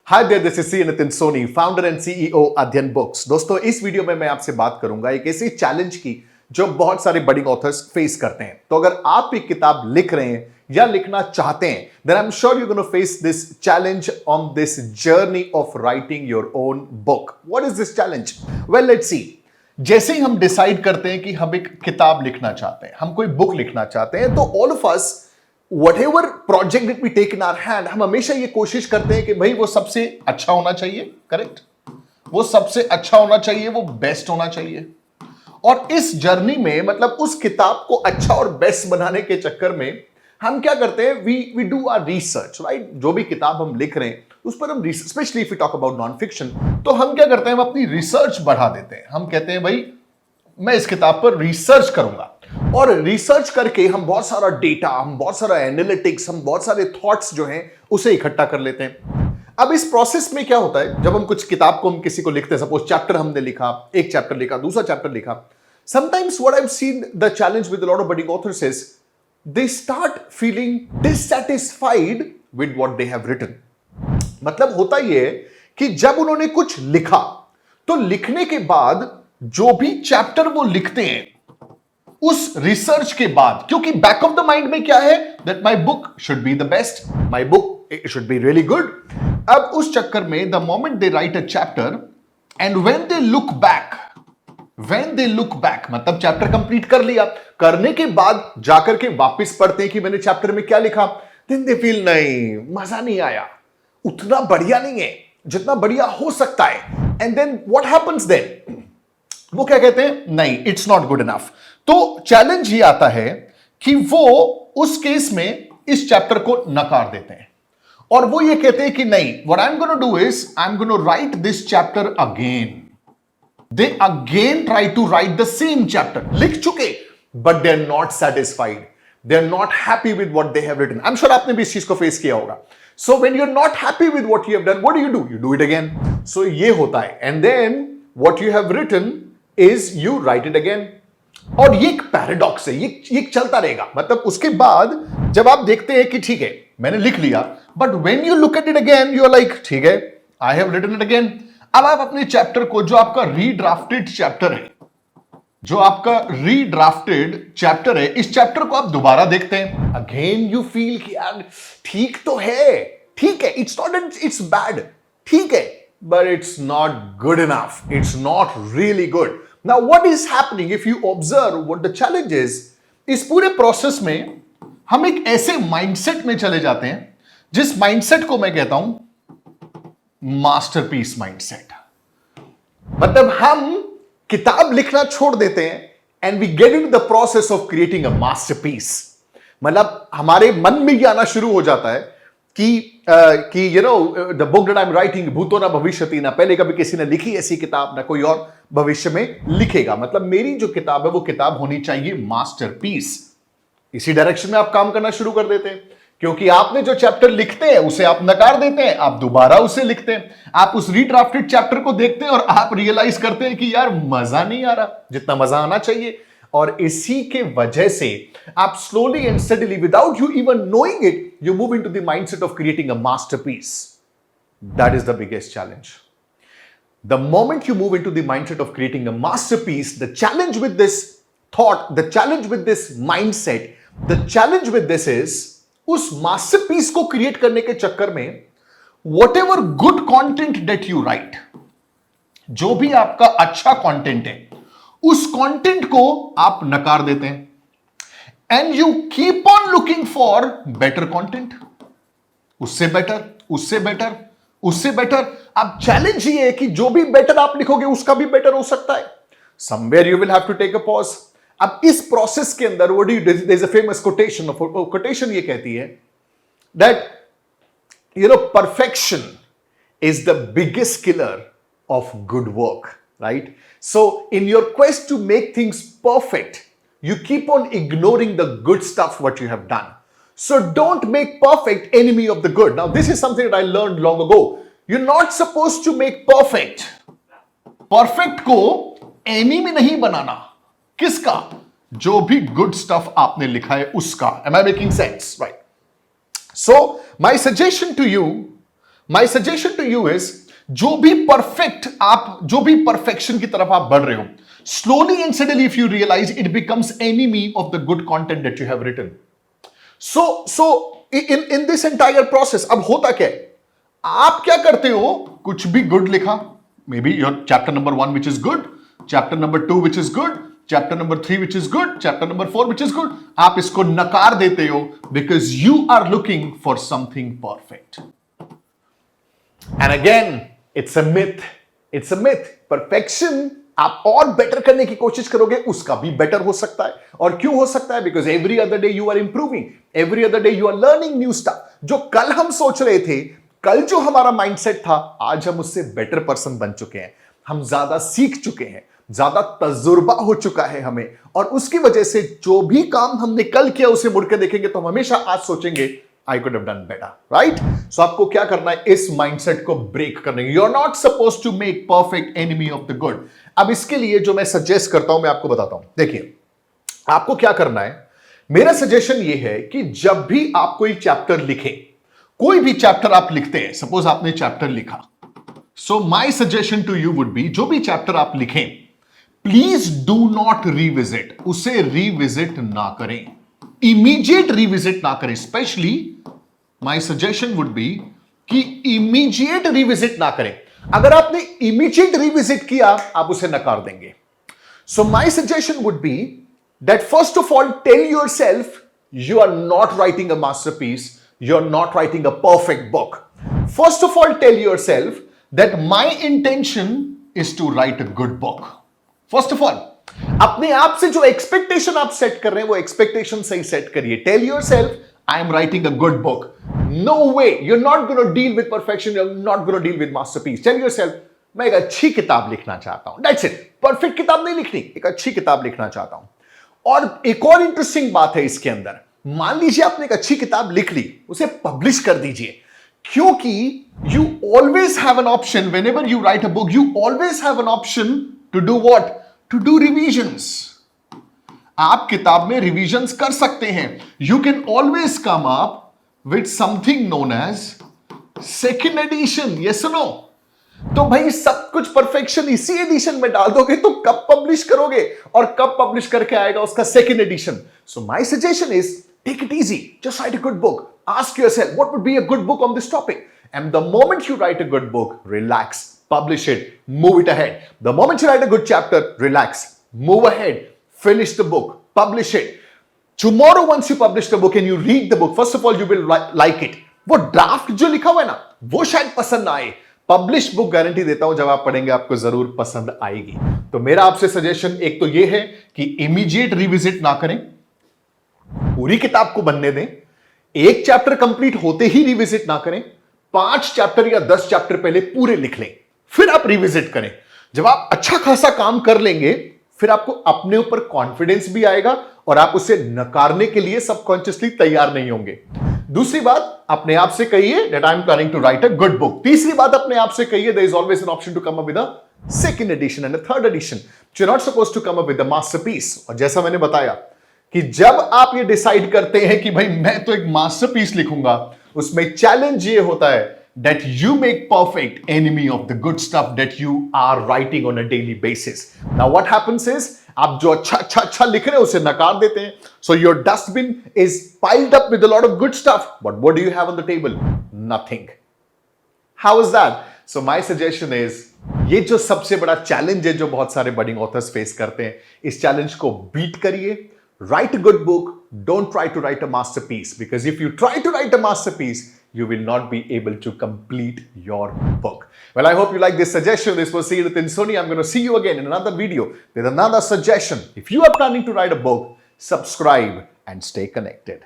Hi there, this is C Nitin Soni, founder and CEO Adhyayan books. दोस्तों, इस video में मैं आपसे बात करूंगा एक ऐसी चैलेंज की जो बहुत सारे बडिंग ऑथर्स फेस करते हैं। तो अगर आप एक किताब लिख रहे हैं या लिखना चाहते हैं, then I am sure you gonna face this challenge on this journey of writing your own book. What is this challenge? Well, let's see. जैसे ही हम डिसाइड करते हैं कि हम एक किताब लिखना चाहते हैं, हम कोई बुक लिखना चाहते हैं, तो all of us whatever project that we take in our hand, हम हमेशा ये कोशिश करते हैं कि भाई वो सबसे अच्छा होना चाहिए, करेक्ट? वो सबसे अच्छा होना चाहिए, वो बेस्ट होना चाहिए। और इस जर्नी में, मतलब उस किताब को अच्छा और बेस्ट बनाने के चक्कर में हम क्या करते हैं? We do our research, right? जो भी किताब हम लिख रहे हैं उस पर हम, specially if we talk about non fiction, तो हम क्या करते हैं? हम अपनी रिसर्च बढ़ा देते हैं। हम कहते हैं भाई मैं इस किताब पर रिसर्च करूंगा, और रिसर्च करके हम बहुत सारा डेटा, हम बहुत सारा एनालिटिक्स, हम बहुत सारे थॉट्स जो हैं उसे इकट्ठा कर लेते हैं। अब इस प्रोसेस में क्या होता है, जब हम कुछ किताब को हम किसी को लिखते हैं, सपोज चैप्टर हमने लिखा, एक चैप्टर लिखा, दूसरा चैप्टर लिखा, sometimes what I have seen the challenge with a lot of budding authors is they start feeling dissatisfied with what they have written. मतलब होता यह है कि जब उन्होंने कुछ लिखा, तो लिखने के बाद जो भी चैप्टर वो लिखते हैं उस रिसर्च के बाद, क्योंकि बैक ऑफ द माइंड में क्या है, that my book should be the best, my book should be really good. अब उस चक्कर में the moment they right a chapter and when they look back, मतलब चैप्टर कंप्लीट कर लिया, करने के बाद जाकर के वापस पढ़ते हैं कि मैंने चैप्टर में क्या लिखा, देन दे फील नहीं, मजा नहीं आया, उतना बढ़िया नहीं है जितना बढ़िया हो सकता है। And then what happens then? वो क्या कहते हैं? नहीं, इट्स नॉट गुड इनफ। तो चैलेंज ये आता है कि वो उस केस में इस चैप्टर को नकार देते हैं और वो ये कहते हैं कि नहीं, what I am gonna do is I am gonna write this chapter again. They again try to write the same chapter, लिख चुके, but they are not satisfied, they are not happy with what they have written. I am sure आपने भी इस चीज को face किया होगा। So when you are not happy with what you have done, what do? You do it again. सो ये होता है, and then what you have written is you write it again. और ये एक पैराडॉक्स है, ये चलता रहेगा। मतलब उसके बाद जब आप देखते हैं कि ठीक है मैंने लिख लिया, but when you look at it again you are like, ठीक है, I have written it again. अब आप अपने चैप्टर को, जो आपका रीड्राफ्टेड चैप्टर है, इस चैप्टर को आप दोबारा देखते हैं, अगेन यू फील कि यार ठीक तो है, ठीक है, इट्स नॉट, इट्स बैड, ठीक है, but it's not good enough. It's not really good. Now, what is happening if you observe what the challenge is? इस पूरे प्रोसेस में हम एक ऐसे माइंडसेट में चले जाते हैं जिस माइंडसेट को मैं कहता हूं मास्टरपीस माइंडसेट। मतलब हम किताब लिखना छोड़ देते हैं and we get into the process of creating a masterpiece. मतलब हमारे मन में यह आना शुरू हो जाता है कि you know the book that I am writing भूतो ना भविष्यति, ना पहले कभी किसी ने लिखी ऐसी किताब, ना कोई और भविष्य में लिखेगा। मतलब मेरी जो किताब है वो किताब होनी चाहिए मास्टरपीस। इसी डायरेक्शन में आप काम करना शुरू कर देते हैं, क्योंकि आपने जो चैप्टर लिखते हैं उसे आप नकार देते हैं, आप दोबारा उसे लिखते हैं, आप उस रीड्राफ्टेड चैप्टर को देखते हैं और आप रियलाइज करते हैं कि यार मजा नहीं आ रहा जितना मजा आना चाहिए। और इसी के वजह से आप slowly and steadily, without you even knowing it, you move into the mindset of creating a masterpiece. That is the biggest challenge. The moment you move into the mindset of creating a masterpiece, the challenge with this thought, the challenge with this mindset, the challenge with this is, उस masterpiece को create करने के चक्कर में whatever good content that you write, जो भी आपका अच्छा content है, उस कंटेंट को आप नकार देते हैं and you keep on looking for better content, उससे बेटर, उससे बेटर, उससे बेटर। अब चैलेंज ये है कि जो भी बेटर आप लिखोगे उसका भी बेटर हो सकता है। Somewhere you will have to take a pause. अब इस प्रोसेस के अंदर what do you do? There is a famous quotation, quotation ये कहती है that you know perfection is the biggest killer of good work, right? So in your quest to make things perfect, you keep on ignoring the good stuff what you have done. So don't make perfect enemy of the good. Now this is something that I learned long ago. You're not supposed to make perfect. Perfect को enemy नहीं बनाना। किसका? जो भी good stuff आपने लिखा है उसका। Am I making sense? Right. So my suggestion to you, my suggestion to you is, जो भी परफेक्शन की तरफ आप बढ़ रहे हो, slowly and steadily if you realize, it becomes enemy of the good content that you have written. So in this entire process, अब होता क्या है, आप क्या करते हो, कुछ भी गुड लिखा, maybe your chapter number 1 which is good, chapter number 2 which is good, chapter number 3 which is good, chapter number 4 which is good, आप इसको नकार देते हो because you are looking for something perfect. And again it's a myth, it's a myth. Perfection आप और better करने की कोशिश करोगे, उसका भी बेटर हो सकता है. और क्यों हो सकता है? Because every other day you are improving, every other day you are learning new stuff. जो कल हम सोच रहे थे, कल जो हमारा माइंडसेट था, आज हम उससे बेटर पर्सन बन चुके हैं. हम ज्यादा सीख चुके हैं, ज्यादा तजुर्बा हो चुका है हमें, और उसकी वजह से जो भी काम हमने कल किया उसे मुड़ के देखेंगे तो हम हमेशा आज सोचेंगे I could have done better, right? So आपको क्या करना है, इस माइंडसेट को ब्रेक करने की. You are not suppose to make perfect enemy of the good. अब इसके लिए जो मैं सजेस्ट करता हूं, मैं आपको बताता हूं. देखिए, आपको क्या करना है, मेरा सजेशन यह है कि जब भी आप कोई चैप्टर लिखें, कोई भी चैप्टर आप लिखते हैं, सपोज आपने चैप्टर लिखा, so my suggestion to you would be, जो भी चैप्टर आप लिखें, प्लीज डू नॉट रिविजिट. उसे रिविजिट ना करें, इमीडिएट रिविजिट ना करें. Specially my suggestion would be कि इमीडिएट रिविजिट ना करें. अगर आपने इमीडिएट रिविजिट किया, आप उसे नकार देंगे. So my suggestion would be that first of all tell yourself you are not writing a masterpiece, you're not writing a perfect book. First of all, tell yourself that my intention is to write a good book. First of all, अपने आप से जो expectation आप set कर रहे हैं, वो expectation सही सेट करिए. Tell yourself, I am writing a good book. No way, you're not going to deal with perfection, you're not going to deal with masterpiece. Tell yourself, मैं एक अच्छी किताब लिखना चाहता हूं. That's it. परफेक्ट किताब नहीं लिखनी, एक अच्छी किताब लिखना चाहता हूं. और एक और इंटरेस्टिंग बात है इसके अंदर, मान लीजिए आपने एक अच्छी किताब लिख ली, उसे पब्लिश कर दीजिए, क्योंकि you always have an option. Whenever you write a book, you always have an option to do what? To do revisions. आप किताब में रिविजन्स कर सकते हैं. You can always come up with something known as second edition. Yes no? तो भाई सब कुछ परफेक्शन इसी एडिशन में डाल दोगे तो कब पब्लिश करोगे, और कब पब्लिश करके आएगा उसका second edition. So my suggestion is take it easy, just write a good book. Ask yourself what would be a good book on this topic, and the moment you write a good book, relax, publish it, move it ahead. The moment you write a good chapter, relax, move ahead, finish the book, publish it. Tomorrow once you publish the book and you read the book, first of all you will like it. वो draft जो लिखा हुआ है ना, वो शायद पसंद ना आए. पब्लिश बुक गारंटी देता हूं, जब आप पढ़ेंगे आपको जरूर पसंद आएगी. तो मेरा आपसे सजेशन एक तो ये है कि इमीडिएट रिविजिट ना करें, पूरी किताब को बनने दें. एक चैप्टर कंप्लीट होते ही रिविजिट ना करें. 5 चैप्टर या 10 चैप्टर पहले पूरे लिख लें, फिर आप रिविजिट करें. जब आप अच्छा खासा काम कर लेंगे, फिर आपको अपने ऊपर कॉन्फिडेंस भी आएगा और आप उसे नकारने के लिए सबकॉन्शियसली तैयार नहीं होंगे. दूसरी बात, अपने आप से कहिए that I am planning to write a good book. तीसरी बात, अपने आप से कहिए there is always an option to come up with a second edition and a third edition. You are not supposed to come up with a masterpiece. और जैसा मैंने बताया कि जब आप ये डिसाइड करते हैं कि भाई मैं तो एक मास्टरपीस लिखूंगा, उसमें चैलेंज ये होता है that you make perfect enemy of the good stuff that you are writing on a daily basis. Now what happens is, आप जो अच्छा लिख रहे हैं उसे नकार देते हैं. So your dustbin is piled up with a lot of good stuff, but what do you have on the table? Nothing. How is that? So my suggestion is, ये जो सबसे बड़ा चैलेंज है जो बहुत सारे बडिंग ऑथर्स फेस करते हैं, इस चैलेंज को बीट करिए. Write a good book. Don't try to write a masterpiece, because if you try to write a masterpiece, you will not be able to complete your book. Well, I hope you like this suggestion. This was Seeratin Soni. I'm going to see you again in another video with another suggestion. If you are planning to write a book, subscribe and stay connected.